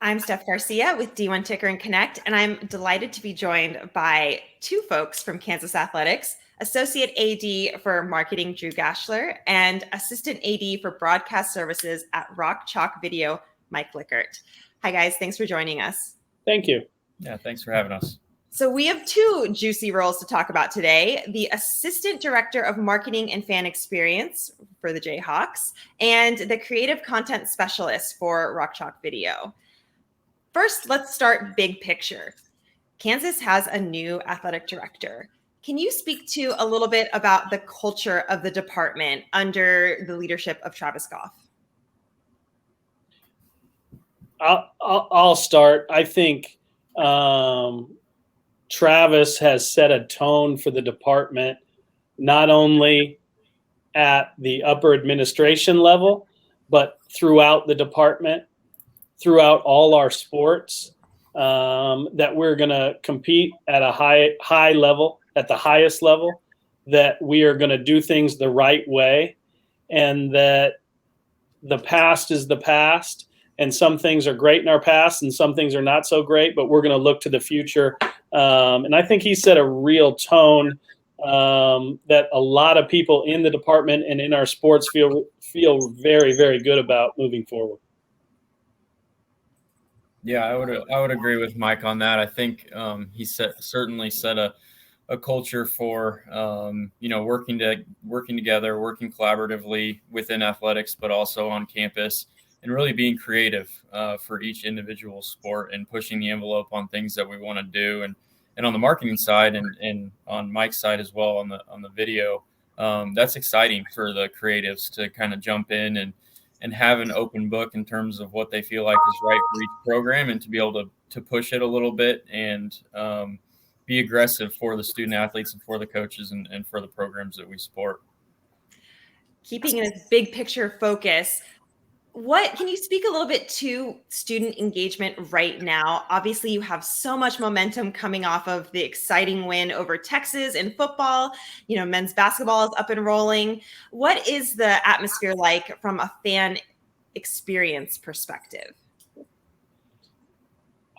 I'm Steph Garcia with D1 Ticker and Connect, and I'm delighted to be joined by two folks from Kansas Athletics, Associate AD for Marketing Drew Gaschler and Assistant AD for Broadcast Services at Rock Chalk Video, Mike Lickert. Hi guys, thanks for joining us. Thank you. Yeah, thanks for having us. So we have two juicy roles to talk about today: the Assistant Director of Marketing and Fan Experience for the Jayhawks and the Creative Content Specialist for Rock Chalk Video. First, let's start big picture. Kansas has a new athletic director. Can you speak to a little bit about the culture of the department under the leadership of Travis Goff? I'll start. I think Travis has set a tone for the department, not only at the upper administration level, but throughout the department, throughout all our sports, that we're going to compete at a high level, at the highest level, that we are going to do things the right way, and that the past is the past. And some things are great in our past and some things are not so great, but we're going to look to the future. And I think he set a real tone that a lot of people in the department and in our sports feel very, very good about moving forward. Yeah, I would agree with Mike on that. I think he certainly set a culture for working together, working collaboratively within athletics, but also on campus, and really being creative for each individual sport and pushing the envelope on things that we want to do. And on the marketing side and on Mike's side as well on the video, that's exciting for the creatives to kind of jump in and have an open book in terms of what they feel like is right for each program, and to be able to push it a little bit and be aggressive for the student athletes and for the coaches and for the programs that we support. Keeping in a big picture focus, what can you speak a little bit to student engagement right now? Obviously, you have so much momentum coming off of the exciting win over Texas in football. Men's basketball is up and rolling. What is the atmosphere like from a fan experience perspective?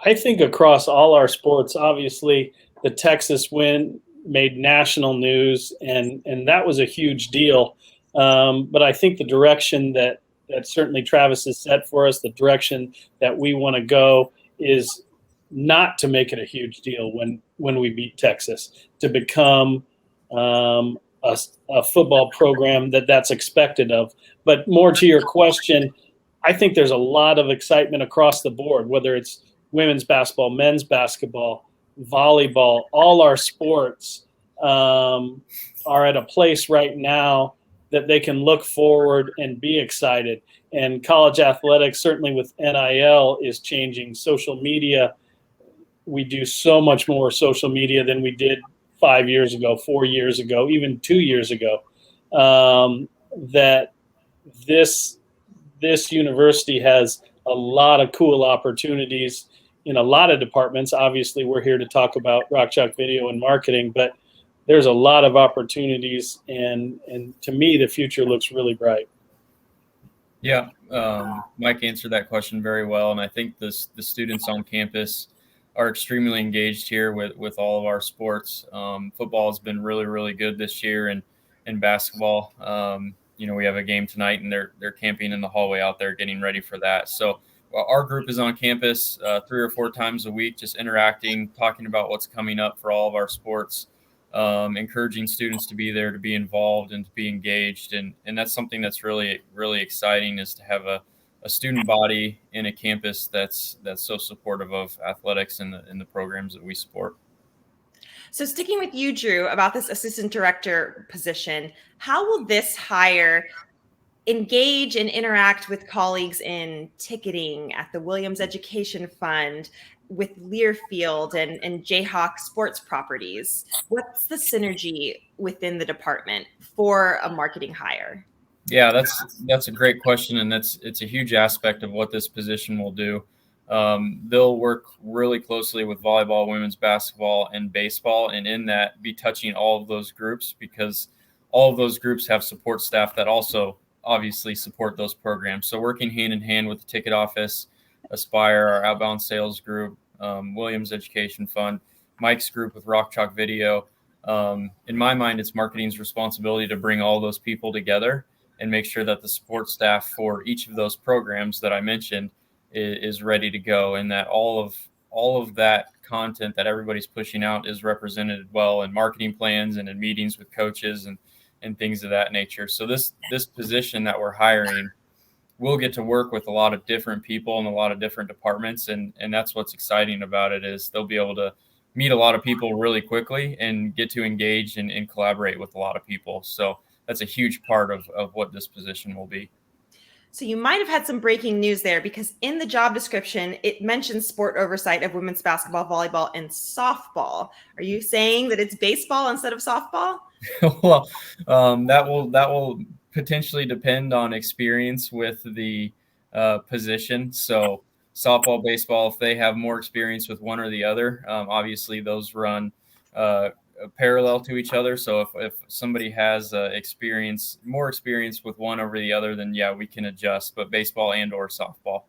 I think across all our sports, obviously, the Texas win made national news, and that was a huge deal. But I think the direction that certainly Travis has set for us, the direction that we want to go, is not to make it a huge deal when we beat Texas, to become a football program that's expected of. But more to your question, I think there's a lot of excitement across the board, whether it's women's basketball, men's basketball, volleyball, all our sports are at a place right now that they can look forward and be excited. And college athletics, certainly with NIL, is changing. Social media, we do so much more social media than we did 5 years ago, 4 years ago, even 2 years ago. That this university has a lot of cool opportunities in a lot of departments. Obviously, we're here to talk about Rock Chalk Video and marketing, but there's a lot of opportunities, and to me, the future looks really bright. Yeah, Mike answered that question very well, and I think the students on campus are extremely engaged here with all of our sports. Football has been really, really good this year, and basketball. We have a game tonight, and they're camping in the hallway out there getting ready for that. So our group is on campus 3 or 4 times a week, just interacting, talking about what's coming up for all of our sports. Encouraging students to be there, to be involved, and to be engaged. And that's something that's really, really exciting, is to have a student body in a campus that's so supportive of athletics and the programs that we support. So sticking with you, Drew, about this assistant director position, how will this hire engage and interact with colleagues in ticketing at the Williams Education Fund, with Learfield and Jayhawks sports properties? What's the synergy within the department for a marketing hire? Yeah, that's a great question, and it's a huge aspect of what this position will do. They'll work really closely with volleyball, women's basketball, and baseball, and in that be touching all of those groups, because all of those groups have support staff that also obviously support those programs. So working hand in hand with the ticket office, Aspire, our outbound sales group, Williams Education Fund, Mike's group with Rock Chalk Video. In my mind, it's marketing's responsibility to bring all those people together and make sure that the support staff for each of those programs that I mentioned is ready to go, and that all of that content that everybody's pushing out is represented well in marketing plans and in meetings with coaches and things of that nature. So this position that we're hiring, we'll get to work with a lot of different people in a lot of different departments, and that's what's exciting about it, is they'll be able to meet a lot of people really quickly and get to engage and collaborate with a lot of people. So that's a huge part of what this position will be. So you might have had some breaking news there, because in the job description, it mentions sport oversight of women's basketball, volleyball, and softball. Are you saying that it's baseball instead of softball? Well, that will potentially depend on experience with the position. So softball, baseball, if they have more experience with one or the other, obviously those run parallel to each other. So if somebody has more experience with one over the other, then yeah, we can adjust, but baseball and or softball.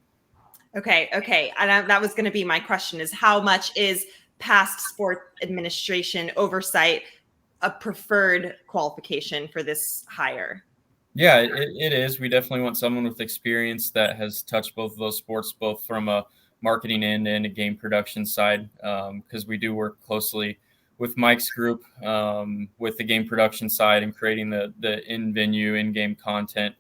Okay. And that was going to be my question, is how much is past sport administration oversight a preferred qualification for this hire? Yeah, it is. We definitely want someone with experience that has touched both of those sports, both from a marketing end and a game production side, because we do work closely with Mike's group with the game production side and creating the in-venue, in-game content.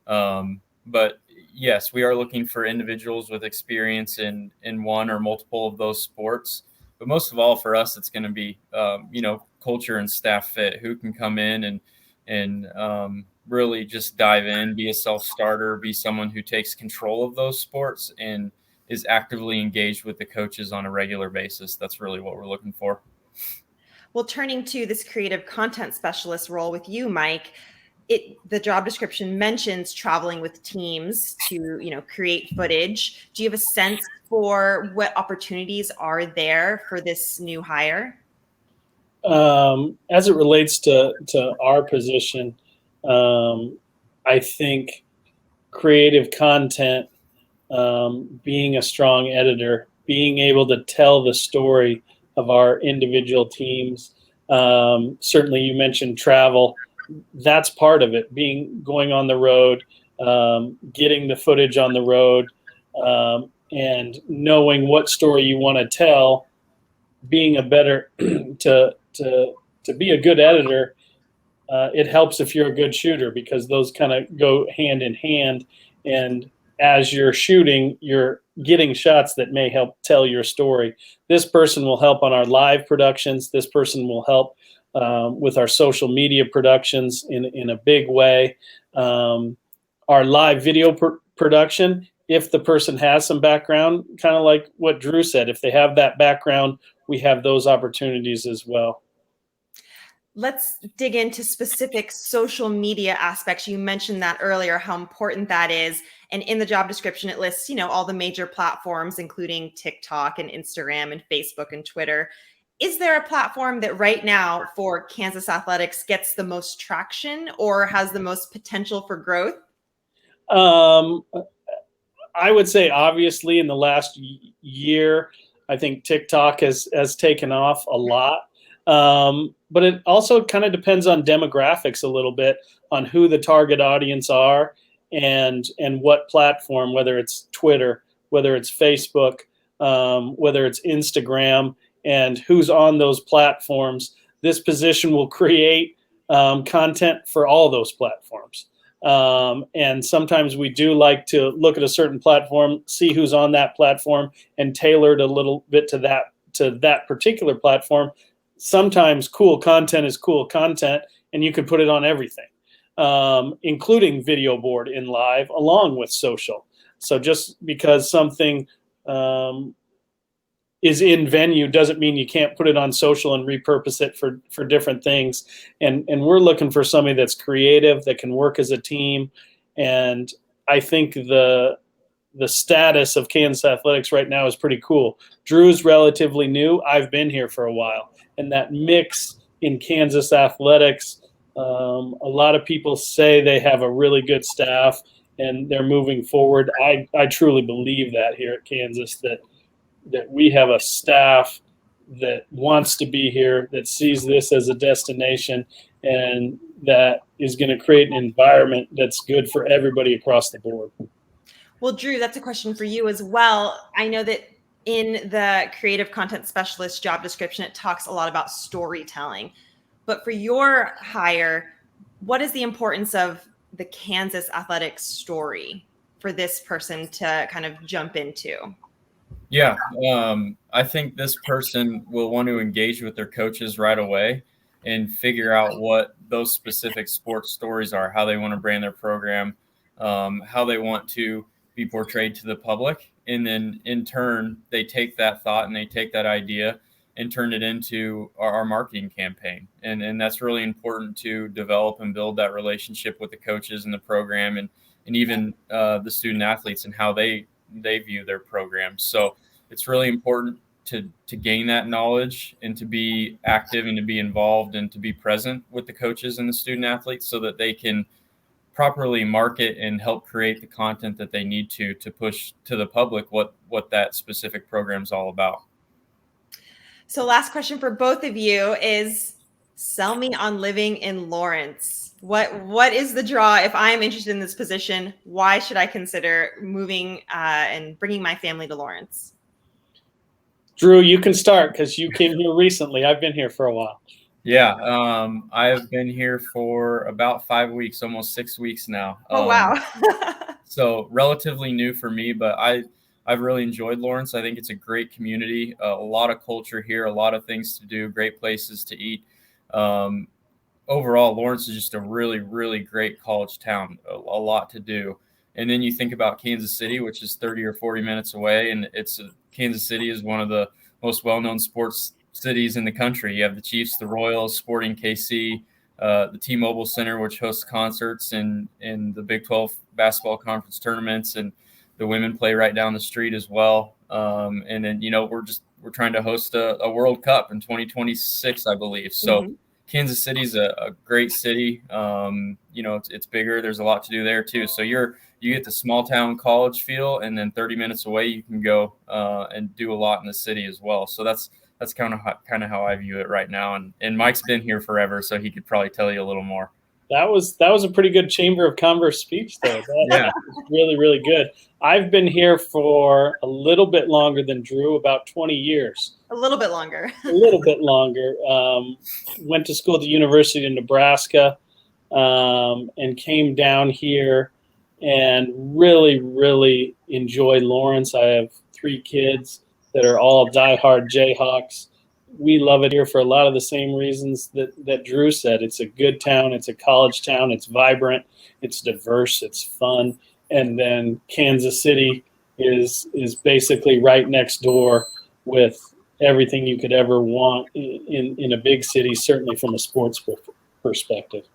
But yes, we are looking for individuals with experience in one or multiple of those sports. But most of all, for us, it's going to be, culture and staff fit, who can come in and really just dive in, be a self-starter, be someone who takes control of those sports and is actively engaged with the coaches on a regular basis. That's really what we're looking for. Well, turning to this creative content specialist role with you, Mike, the job description mentions traveling with teams to, create footage. Do you have a sense for what opportunities are there for this new hire? As it relates to our position, I think creative content, being a strong editor, being able to tell the story of our individual teams. Certainly you mentioned travel. That's part of it, going on the road, getting the footage on the road, and knowing what story you want to tell, being a better to be a good editor. It helps if you're a good shooter, because those kind of go hand in hand. And as you're shooting, you're getting shots that may help tell your story. This person will help on our live productions. This person will help with our social media productions in a big way. Our live video production, if the person has some background, kind of like what Drew said, if they have that background, we have those opportunities as well. Let's dig into specific social media aspects. You mentioned that earlier, how important that is. And in the job description, it lists, all the major platforms, including TikTok and Instagram and Facebook and Twitter. Is there a platform that right now for Kansas Athletics gets the most traction or has the most potential for growth? I would say obviously in the last year, I think TikTok has taken off a lot. But it also kind of depends on demographics a little bit, on who the target audience are and what platform, whether it's Twitter, whether it's Facebook, whether it's Instagram, and who's on those platforms. This position will create content for all those platforms. And sometimes we do like to look at a certain platform, see who's on that platform, and tailor it a little bit to that particular platform. Sometimes cool content is cool content, and you can put it on everything, including video board in live, along with social. So just because something is in venue doesn't mean you can't put it on social and repurpose it for different things. And we're looking for somebody that's creative, that can work as a team. And I think the status of Kansas Athletics right now is pretty cool. Drew's relatively new. I've been here for a while. And that mix in Kansas Athletics, a lot of people say they have a really good staff, and they're moving forward. I truly believe that here at Kansas, that we have a staff that wants to be here, that sees this as a destination, and that is going to create an environment that's good for everybody across the board. Well, Drew, that's a question for you as well. I know that in the creative content specialist job description, it talks a lot about storytelling. But for your hire, what is the importance of the Kansas athletics story for this person to kind of jump into? Yeah, I think this person will want to engage with their coaches right away and figure out what those specific sports stories are, how they want to brand their program, how they want to be portrayed to the public. And then in turn, they take that thought and they take that idea and turn it into our marketing campaign. And that's really important to develop and build that relationship with the coaches and the program, and even the student athletes and how they view their program. So it's really important to gain that knowledge and to be active and to be involved and to be present with the coaches and the student athletes so that they can properly market and help create the content that they need to push to the public what that specific program is all about. So last question for both of you is, sell me on living in Lawrence. What is the draw? If I'm interested in this position, why should I consider moving and bringing my family to Lawrence? Drew, you can start because you came here recently. I've been here for a while. Yeah, I have been here for about 5 weeks, almost 6 weeks now. Oh, wow. So relatively new for me, but I've really enjoyed Lawrence. I think it's a great community, a lot of culture here, a lot of things to do, great places to eat. Overall, Lawrence is just a really, really great college town, a lot to do. And then you think about Kansas City, which is 30 or 40 minutes away, and Kansas City is one of the most well-known sports cities in the country. You have the Chiefs, the Royals, Sporting KC, the T-Mobile Center, which hosts concerts and the Big 12 basketball conference tournaments, and the women play right down the street as well. And then, we're trying to host a World Cup in 2026, I believe. So Kansas City's a great city. It's bigger. There's a lot to do there too. So you get the small town college feel, and then 30 minutes away, you can go and do a lot in the city as well. So that's kind of how I view it right now. And Mike's been here forever, so he could probably tell you a little more. That was a pretty good Chamber of Commerce speech, though. That was really, really good. I've been here for a little bit longer than Drew, about 20 years. A little bit longer. A little bit longer. Went to school at the University of Nebraska and came down here and really, really enjoy Lawrence. I have 3 kids that are all diehard Jayhawks. We love it here for a lot of the same reasons that Drew said. It's a good town. It's a college town. It's vibrant. It's diverse. It's fun. And then Kansas City is basically right next door with everything you could ever want in a big city, certainly from a sports perspective.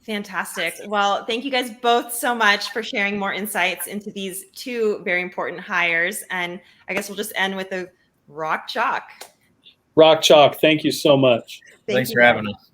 Fantastic. Well, thank you guys both so much for sharing more insights into these 2 very important hires. And I guess we'll just end with a rock chalk. Rock chalk. Thank you so much. Thanks for having us.